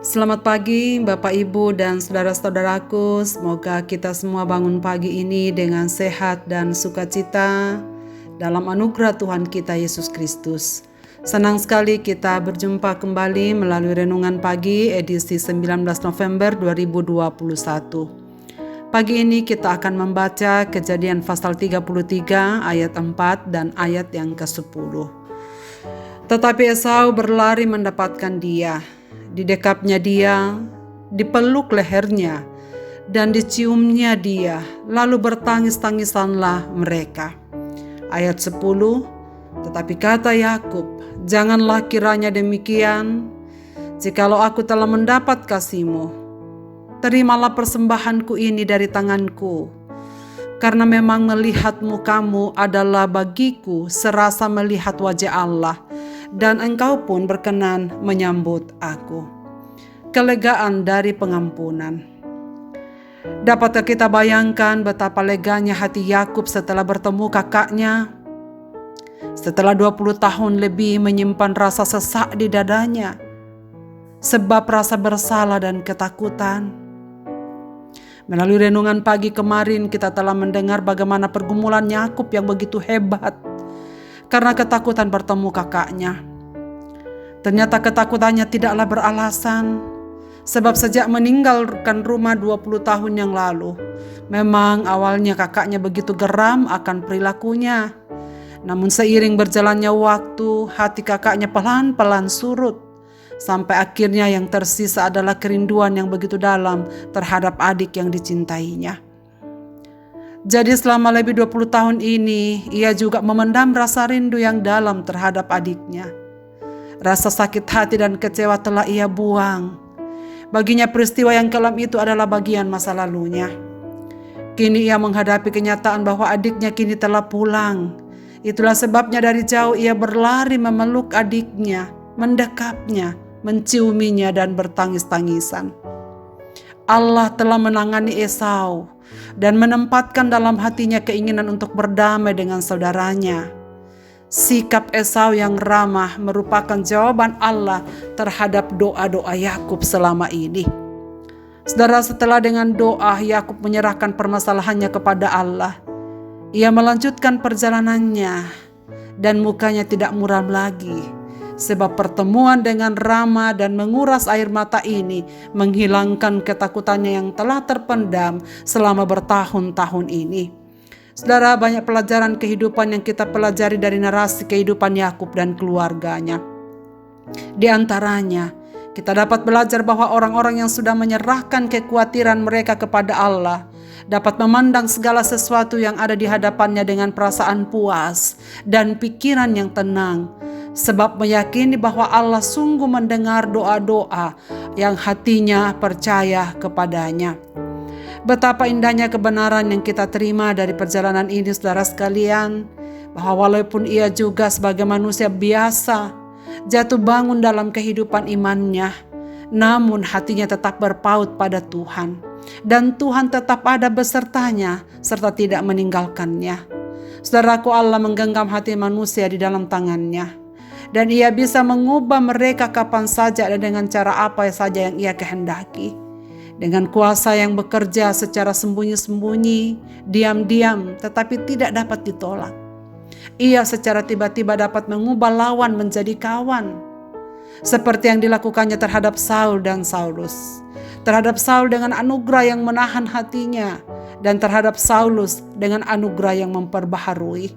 Selamat pagi Bapak Ibu dan saudara-saudaraku. Semoga kita semua bangun pagi ini dengan sehat dan sukacita dalam anugerah Tuhan kita Yesus Kristus. Senang sekali kita berjumpa kembali melalui renungan pagi edisi 19 November 2021. Pagi ini kita akan membaca Kejadian pasal 33 ayat 4 dan ayat yang ke-10. Tetapi Esau berlari mendapatkan dia. Didekapnya dia, dipeluk lehernya, dan diciumnya dia, lalu bertangis-tangisanlah mereka. Ayat 10, tetapi kata Yakub, janganlah kiranya demikian, jikalau aku telah mendapat kasih-Mu, terimalah persembahanku ini dari tanganku, karena memang melihat mukamu adalah bagiku serasa melihat wajah Allah, dan engkau pun berkenan menyambut aku. Kelegaan dari pengampunan. Dapatkah kita bayangkan betapa leganya hati Yakub setelah bertemu kakaknya? Setelah 20 tahun lebih menyimpan rasa sesak di dadanya, sebab rasa bersalah dan ketakutan. Melalui renungan pagi kemarin kita telah mendengar bagaimana pergumulan Yakub yang begitu hebat karena ketakutan bertemu kakaknya. Ternyata ketakutannya tidaklah beralasan, sebab sejak meninggalkan rumah 20 tahun yang lalu, memang awalnya kakaknya begitu geram akan perilakunya. Namun seiring berjalannya waktu, hati kakaknya pelan-pelan surut, sampai akhirnya yang tersisa adalah kerinduan yang begitu dalam terhadap adik yang dicintainya. Jadi selama lebih 20 tahun ini, ia juga memendam rasa rindu yang dalam terhadap adiknya. Rasa sakit hati dan kecewa telah ia buang. Baginya peristiwa yang kelam itu adalah bagian masa lalunya. Kini ia menghadapi kenyataan bahwa adiknya kini telah pulang. Itulah sebabnya dari jauh ia berlari memeluk adiknya, mendekapnya, menciuminya dan bertangis-tangisan. Allah telah menangani Esau dan menempatkan dalam hatinya keinginan untuk berdamai dengan saudaranya. Sikap Esau yang ramah merupakan jawaban Allah terhadap doa-doa Yakub selama ini. Saudara, setelah dengan doa Yakub menyerahkan permasalahannya kepada Allah, ia melanjutkan perjalanannya dan mukanya tidak muram lagi. Sebab pertemuan dengan Rama dan menguras air mata ini menghilangkan ketakutannya yang telah terpendam selama bertahun-tahun ini. Saudara, banyak pelajaran kehidupan yang kita pelajari dari narasi kehidupan Yakub dan keluarganya. Di antaranya, kita dapat belajar bahwa orang-orang yang sudah menyerahkan kekhawatiran mereka kepada Allah dapat memandang segala sesuatu yang ada di hadapannya dengan perasaan puas dan pikiran yang tenang, sebab meyakini bahwa Allah sungguh mendengar doa-doa yang hatinya percaya kepadanya. Betapa indahnya kebenaran yang kita terima dari perjalanan ini, saudara sekalian, bahwa walaupun ia juga sebagai manusia biasa jatuh bangun dalam kehidupan imannya, namun hatinya tetap berpaut pada Tuhan, dan Tuhan tetap ada besertanya serta tidak meninggalkannya. Saudaraku, Allah menggenggam hati manusia di dalam tangannya, dan ia bisa mengubah mereka kapan saja dan dengan cara apa saja yang ia kehendaki. Dengan kuasa yang bekerja secara sembunyi-sembunyi, diam-diam, tetapi tidak dapat ditolak. Ia secara tiba-tiba dapat mengubah lawan menjadi kawan. Seperti yang dilakukannya terhadap Saul dan Saulus. Terhadap Saul dengan anugerah yang menahan hatinya, dan terhadap Saulus dengan anugerah yang memperbaharui.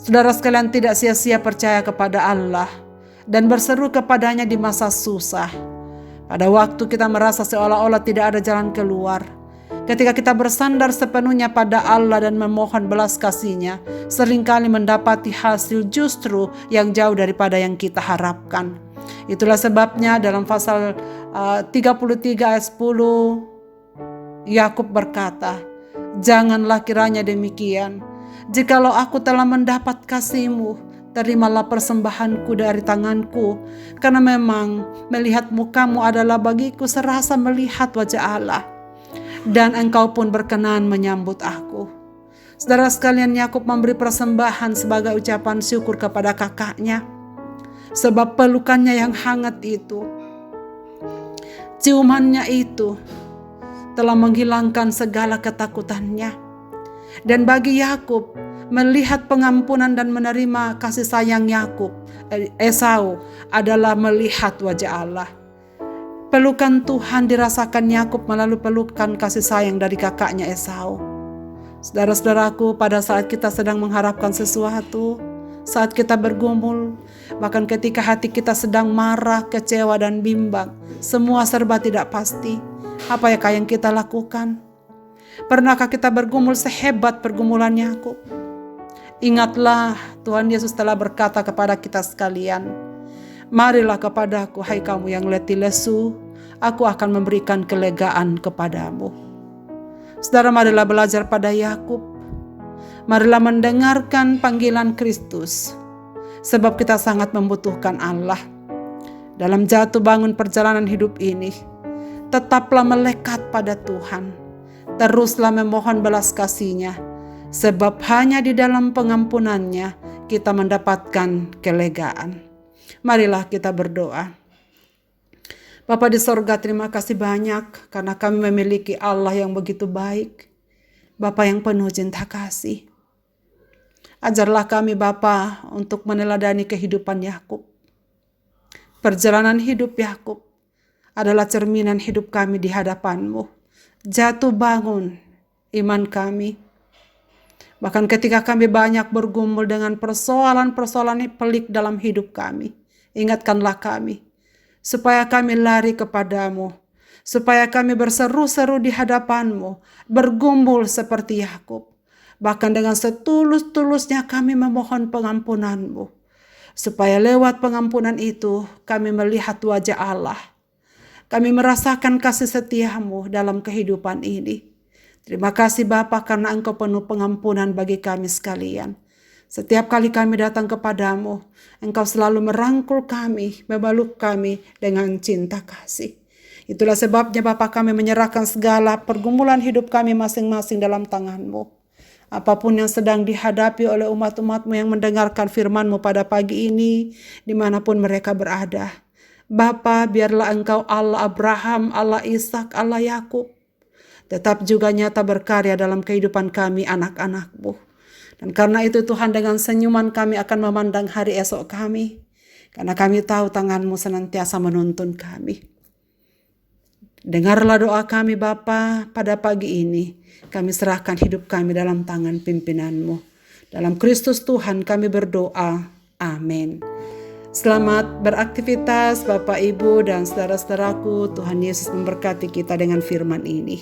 Saudara sekalian, tidak sia-sia percaya kepada Allah dan berseru kepadanya di masa susah. Pada waktu kita merasa seolah-olah tidak ada jalan keluar, ketika kita bersandar sepenuhnya pada Allah dan memohon belas kasih-Nya, seringkali mendapati hasil justru yang jauh daripada yang kita harapkan. Itulah sebabnya dalam pasal 33 ayat 10, Yakub berkata, janganlah kiranya demikian, jikalau aku telah mendapat kasih-Mu, terimalah persembahanku dari tanganku, karena memang melihat mukamu adalah bagiku serasa melihat wajah Allah, dan engkau pun berkenan menyambut aku. Saudara sekalian, Yakub memberi persembahan sebagai ucapan syukur kepada kakaknya, sebab pelukannya yang hangat itu Ciumannya itu telah menghilangkan segala ketakutannya. Dan bagi Yakub, melihat pengampunan dan menerima kasih sayang Esau adalah melihat wajah Allah. Pelukan Tuhan dirasakan Yakub melalui pelukan kasih sayang dari kakaknya Esau. Saudara-saudaraku, pada saat kita sedang mengharapkan sesuatu, saat kita bergumul, bahkan ketika hati kita sedang marah, kecewa dan bimbang, semua serba tidak pasti, apa yang kita lakukan? Pernahkah kita bergumul sehebat pergumulan Yakub? Ingatlah, Tuhan Yesus telah berkata kepada kita sekalian, marilah kepadaku, hai kamu yang letih lesu, aku akan memberikan kelegaan kepadamu. Saudara, marilah belajar pada Yakub. Marilah mendengarkan panggilan Kristus, sebab kita sangat membutuhkan Allah. Dalam jatuh bangun perjalanan hidup ini, tetaplah melekat pada Tuhan. Teruslah memohon belas kasih-Nya, sebab hanya di dalam pengampunan-Nya kita mendapatkan kelegaan. Marilah kita berdoa. Bapa di sorga, terima kasih banyak karena kami memiliki Allah yang begitu baik, Bapa yang penuh cinta kasih. Ajarlah kami Bapa untuk meneladani kehidupan Yakub. Perjalanan hidup Yakub adalah cerminan hidup kami di hadapan-Mu. Jatuh bangun iman kami. Bahkan ketika kami banyak bergumul dengan persoalan-persoalan pelik dalam hidup kami, ingatkanlah kami, supaya kami lari kepadamu, supaya kami berseru-seru di hadapan-Mu, bergumul seperti Yakub. Bahkan dengan setulus-tulusnya kami memohon pengampunan-Mu, supaya lewat pengampunan itu kami melihat wajah Allah. Kami merasakan kasih setia-Mu dalam kehidupan ini. Terima kasih Bapa karena Engkau penuh pengampunan bagi kami sekalian. Setiap kali kami datang kepadamu, Engkau selalu merangkul kami, memeluk kami dengan cinta kasih. Itulah sebabnya Bapa kami menyerahkan segala pergumulan hidup kami masing-masing dalam tangan-Mu. Apapun yang sedang dihadapi oleh umat-umat-Mu yang mendengarkan firman-Mu pada pagi ini, dimanapun mereka berada. Bapa, biarlah Engkau Allah Abraham, Allah Ishak, Allah Yakub, tetap juga nyata berkarya dalam kehidupan kami anak-anak-Mu. Dan karena itu Tuhan, dengan senyuman kami akan memandang hari esok kami, karena kami tahu tangan-Mu senantiasa menuntun kami. Dengarlah doa kami Bapa pada pagi ini. Kami serahkan hidup kami dalam tangan pimpinan-Mu. Dalam Kristus Tuhan kami berdoa. Amin. Selamat beraktivitas Bapak, Ibu, dan saudara-saudaraku. Tuhan Yesus memberkati kita dengan firman ini.